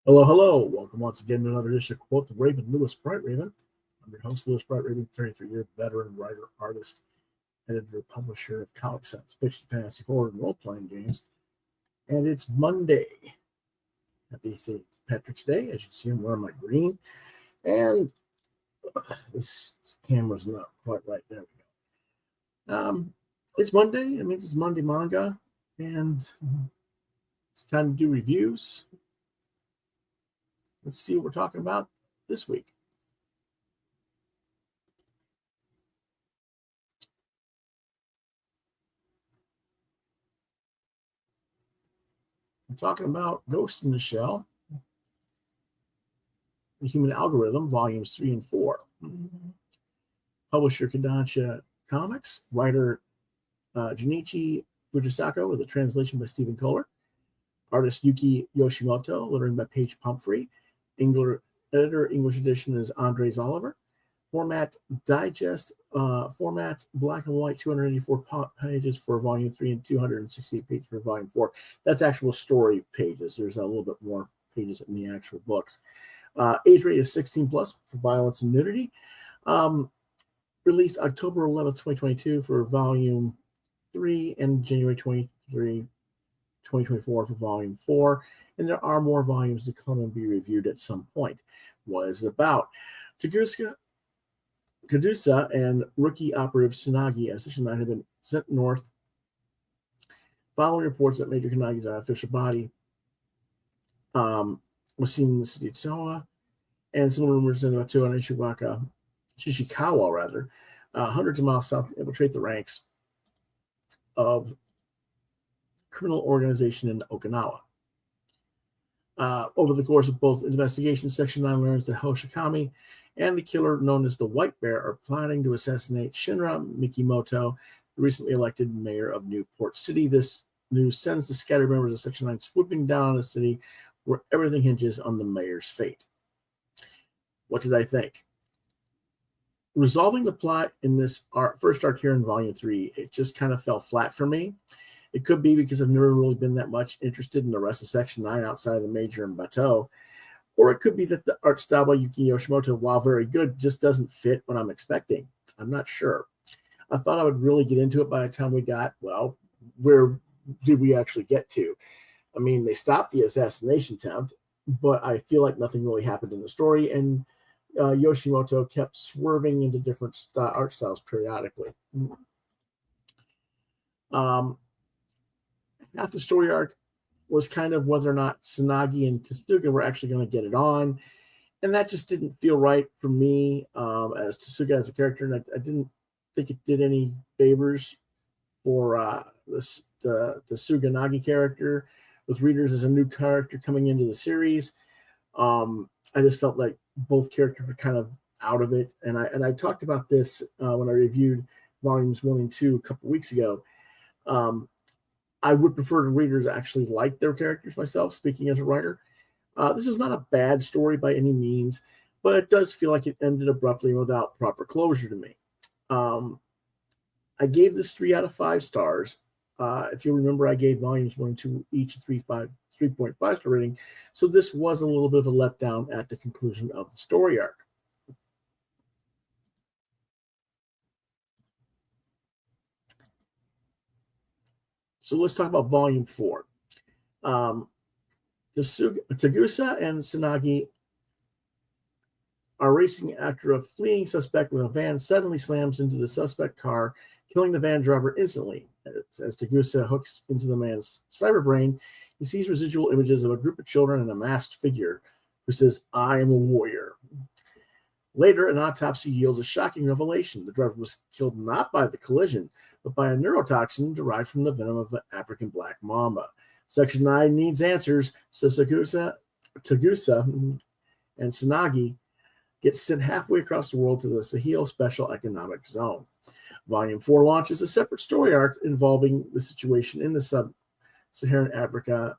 Hello, hello. Welcome once again to another edition of Quoth, the Raven, Lewis Bright Raven. I'm your host, Lewis Bright Raven, 33-year veteran writer, artist, editor, publisher of comic sets, fiction, fantasy, horror, and role-playing games. And it's Monday. Happy St. Patrick's Day. As you can see, I'm wearing my green. And this camera's not quite right. There we go. It's Monday. It means it's Monday Manga. And it's time to do reviews. Let's see what we're talking about this week. I'm talking about Ghost in the Shell, The Human Algorithm, Volumes 3 and 4. Publisher Kodansha Comics, writer Junichi Fujisako with a translation by Stephen Kohler, artist Yuki Yoshimoto, lettering by Paige Pumphrey, editor, English edition is Andres Oliver. Format digest, format black and white, 284 pages for volume 3 and 268 pages for volume 4. That's actual story pages. There's a little bit more pages in the actual books. Age rate is 16 plus for violence and nudity. Released October 11th, 2022 for volume 3 and January 23, 2024 for volume 4, and there are more volumes to come and be reviewed at some point. What is it about? Kodansha and rookie operative Tsunagi at Section 9 have been sent north following reports that Major Kanagi's unofficial body was seen in the city of Tsuwa, and some rumors in Matua and Shishikawa, hundreds of miles south, infiltrate the ranks of criminal organization in Okinawa. Over the course of both investigations, Section 9 learns that Hoshikami and the killer known as the White Bear are planning to assassinate Shinra Mikimoto, the recently elected mayor of Newport City. This news sends the scattered members of Section 9 swooping down on the city where everything hinges on the mayor's fate. What did I think? Resolving the plot in this first arc here in Volume 3, it just kind of fell flat for me. It could be because I've never really been that much interested in the rest of Section 9 outside of the Major and Bateau. Or it could be that the art style by Yuki Yoshimoto, while very good, just doesn't fit what I'm expecting. I'm not sure. I thought I would really get into it by the time we got, well, where did we actually get to? I mean, they stopped the assassination attempt, but I feel like nothing really happened in the story, and Yoshimoto kept swerving into different art styles periodically. Half the story arc was kind of whether or not Tsunagi and Tsuga were actually going to get it on, and that just didn't feel right for me as Tsuga as a character, and I didn't think it did any favors for the Tsuganagi character with readers as a new character coming into the series. I just felt like both characters were kind of out of it, and I talked about this when I reviewed volumes 1 and 2 a couple weeks ago. I would prefer to readers actually like their characters myself, speaking as a writer. This is not a bad story by any means, but it does feel like it ended abruptly without proper closure to me. I gave this 3 out of 5 stars. If you remember, I gave volumes 1 and 2 each a 3.5 star rating, so this was a little bit of a letdown at the conclusion of the story arc. So let's talk about Volume 4. Tsuga and Tsunagi are racing after a fleeing suspect when a van suddenly slams into the suspect car, killing the van driver instantly. As Tsuga hooks into the man's cyberbrain, he sees residual images of a group of children and a masked figure who says, "I am a warrior." Later, an autopsy yields a shocking revelation. The driver was killed not by the collision, but by a neurotoxin derived from the venom of an African black mamba. Section 9 needs answers, so Tsuga and Tsunagi get sent halfway across the world to the Sahel Special Economic Zone. Volume 4 launches a separate story arc involving the situation in the sub-Saharan Africa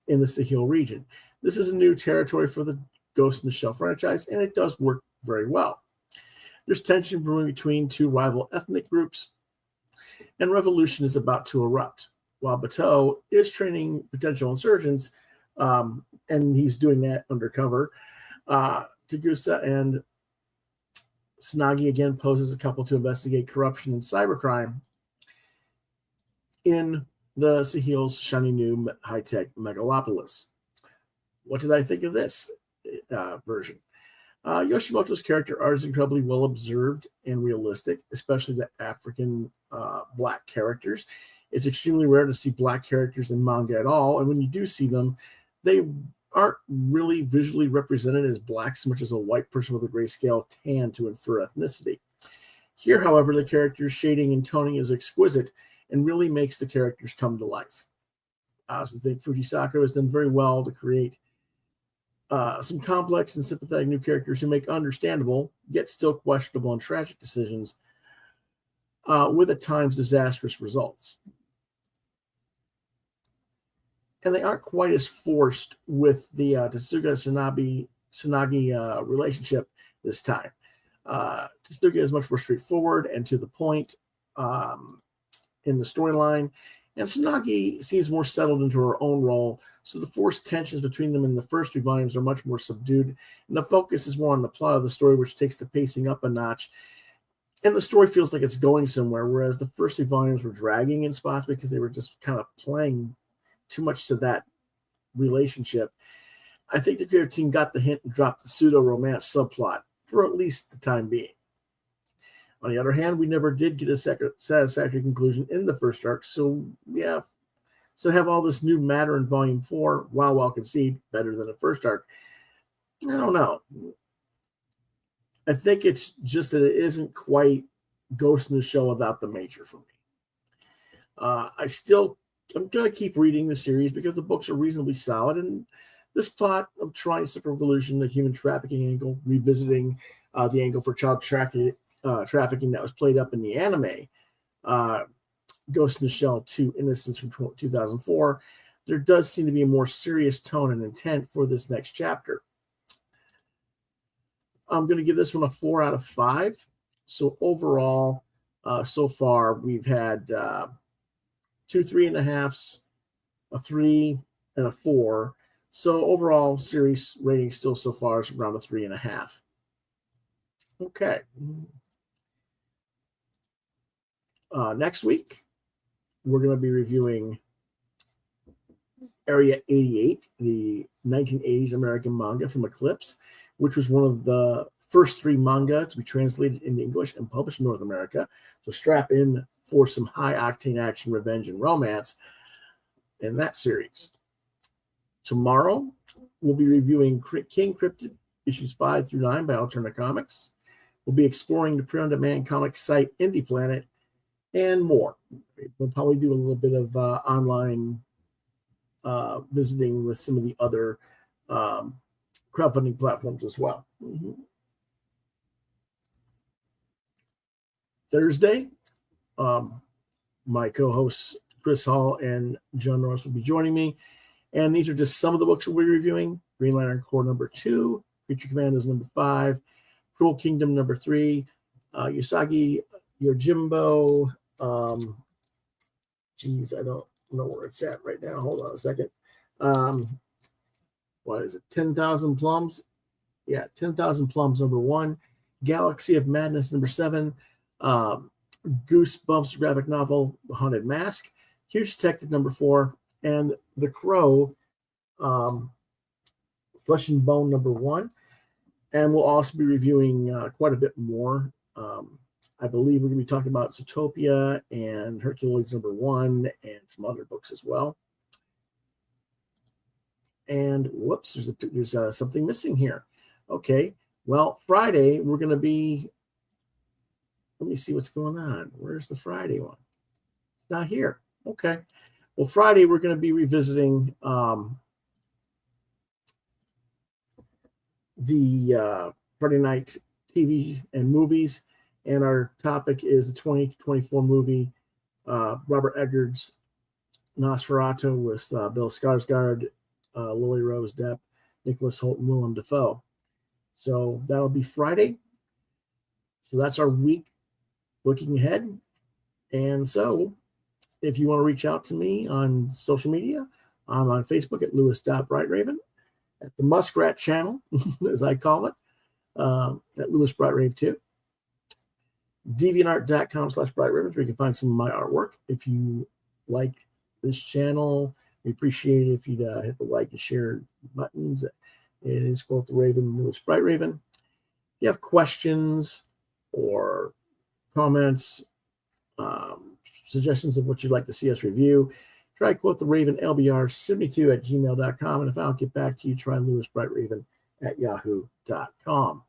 in the Sahel region. This is a new territory for the Ghost in the Shell franchise, and it does work very well. There's tension brewing between 2 rival ethnic groups, and revolution is about to erupt. While Bateau is training potential insurgents, and he's doing that undercover. Tagusa and Tsunagi again poses a couple to investigate corruption and cybercrime in the Sahil's shiny new high-tech megalopolis. What did I think of this version? Yoshimoto's character art is incredibly well observed and realistic, especially the African black characters. It's extremely rare to see black characters in manga at all, and when you do see them, they aren't really visually represented as black so much as a white person with a grayscale tan to infer ethnicity. Here, however, the character's shading and toning is exquisite and really makes the characters come to life. I also think Fujisaka has done very well to create some complex and sympathetic new characters who make understandable, yet still questionable and tragic decisions with at times disastrous results. And they aren't quite as forced with the Tsuga Tsunagi relationship this time. Tsuga is much more straightforward and to the point in the storyline, and Tsunagi seems more settled into her own role, so the forced tensions between them in the first 3 volumes are much more subdued, and the focus is more on the plot of the story, which takes the pacing up a notch, and the story feels like it's going somewhere, whereas the first 3 volumes were dragging in spots because they were just kind of playing too much to that relationship. I think the creative team got the hint and dropped the pseudo-romance subplot, for at least the time being. On the other hand, we never did get a satisfactory conclusion in the first arc, so have all this new matter in Volume 4, while well conceived, better than the first arc. I don't know. I think it's just that it isn't quite Ghost in the Shell without the Major for me. I'm going to keep reading the series because the books are reasonably solid, and this plot of Tricycle Revolution, the human trafficking angle, revisiting the angle for child trafficking that was played up in the anime, Ghost in the Shell 2 Innocence from 2004, there does seem to be a more serious tone and intent for this next chapter. I'm going to give this one a 4 out of 5. So overall, so far, we've had 2 3.5s, a 3, and a 4. So overall, series rating still so far is around a 3.5. Okay. Next week, we're going to be reviewing Area 88, the 1980s American manga from Eclipse, which was one of the first 3 manga to be translated into English and published in North America. So strap in for some high-octane action, revenge, and romance in that series. Tomorrow, we'll be reviewing King Cryptid, issues 5 through 9 by Alterna Comics. We'll be exploring the print-on-demand comic site Indie Planet, and more. We'll probably do a little bit of online visiting with some of the other crowdfunding platforms as well. Thursday, my co-hosts Chris Hall and John Norris will be joining me, and these are just some of the books we'll be reviewing. Green Lantern Corps number 2, Creature Commandos number 5, Cruel Kingdom number 3, Usagi Yojimbo. I don't know where it's at right now. Hold on a second. What is it? 10,000 Plums? Yeah, 10,000 Plums number 1, Galaxy of Madness number 7, Goosebumps graphic novel, The Haunted Mask, Huge Detective number 4, and The Crow, Flesh and Bone number 1. And we'll also be reviewing quite a bit more. I believe we're going to be talking about Zootopia and Hercules number 1 and some other books as well. And whoops, there's something missing here. Okay, well, Friday we're going to be. Let me see what's going on. Where's the Friday one? It's not here. Okay. Well, Friday we're going to be revisiting the Friday night TV and movies, and our topic is the 2024 movie Robert Eggers' Nosferatu with Bill Skarsgård, Lily Rose Depp, Nicholas Hoult, and Willem Dafoe. So that'll be Friday. So that's our week looking ahead. And so if you want to reach out to me on social media, I'm on Facebook at Lewis.BrightRaven. at the Muskrat channel, as I call it, at Lewis Brightrave 2. DeviantArt.com/BrightRavens, where you can find some of my artwork. If you like this channel, we appreciate it if you'd hit the like and share buttons. It is Quoth the Raven, Lewis Brightraven. If you have questions or comments, suggestions of what you'd like to see us review, try Quoth the Raven LBR72@gmail.com. And if I don't get back to you, try Lewis Brightraven at yahoo.com.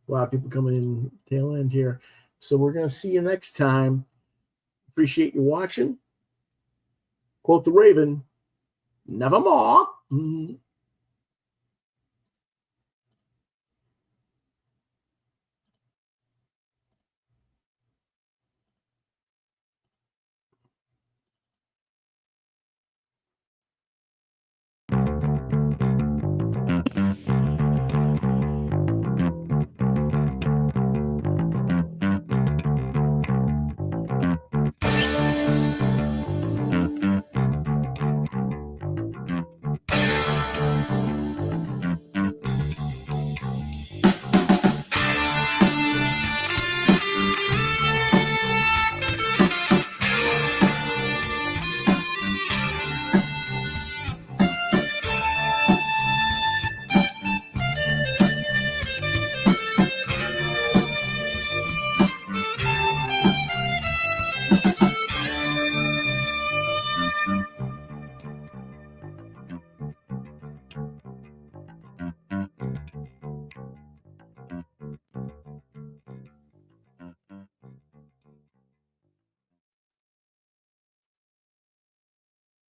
A lot of people coming in tail end here. So we're going to see you next time. Appreciate you watching. Quoth the Raven, nevermore.